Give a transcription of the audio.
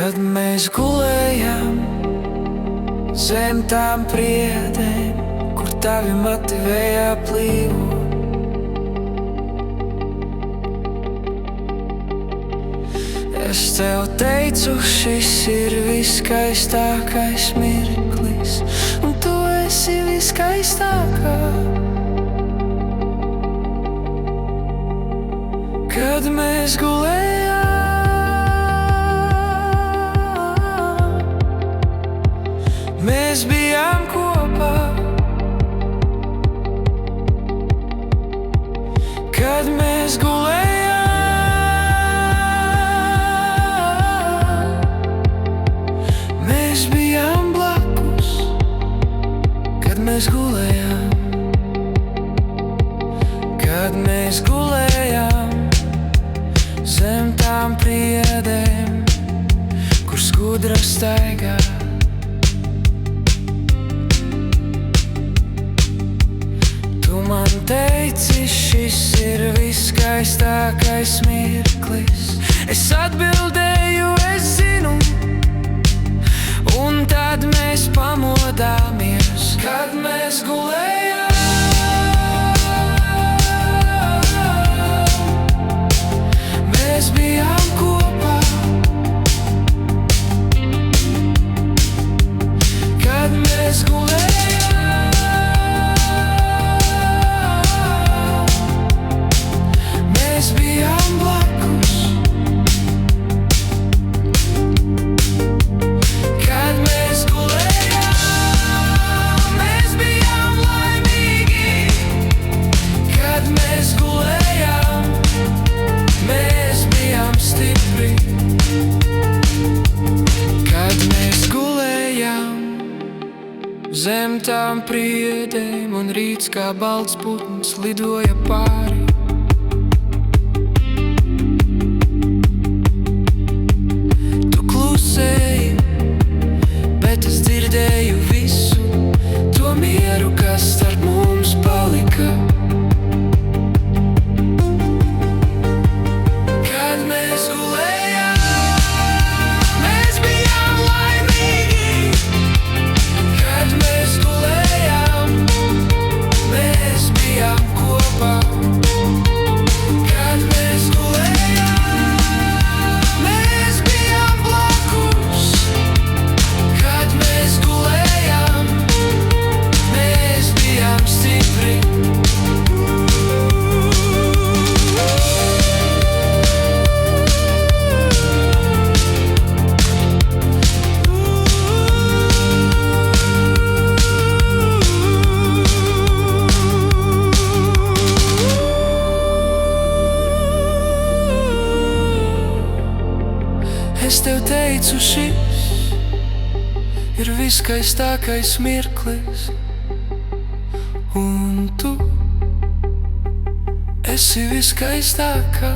Kad mēs gulējam zem tām priedēm, kur tavi mati vējā plīvo. Es tev teicu, šis ir viskaistākais mirklis, un tu esi viskaistākā. Kad mēs gulējam, mēs bijām kopā. Kad mēs gulējam, mēs bijām blakus. Kad mēs gulējam, kad mēs gulējam zem tām priedēm, kur skudra staigā. Tu man teici, šis ir viskaistākais mirklis. Es atbildēju, es zinu, un tad mēs pamodāmies. Kad mēs gulējam, mēs bijām kopā. Kad mēs gulējam, mēs bijām blakus. Kad mēs gulējam, mēs bijām laimīgi. Kad mēs gulējam, mēs bijām stipri. Kad mēs gulējam zem tām priedēm, un rīts kā balts putns lidoja pāri. Tu klusēji, bet es dzirdēju visu to mieru, kas starp mums palika. Kad mēs gulējam, mēs bijām laimīgi. Kad mēs gulējam, mēs bijām kopā. Kad mēs gulējam, mēs bijām blakus. Kad mēs gulējam, mēs bijām stipri. Es tev teicu, šis ir viskaistākais mirklis, un tu esi viskaistākā.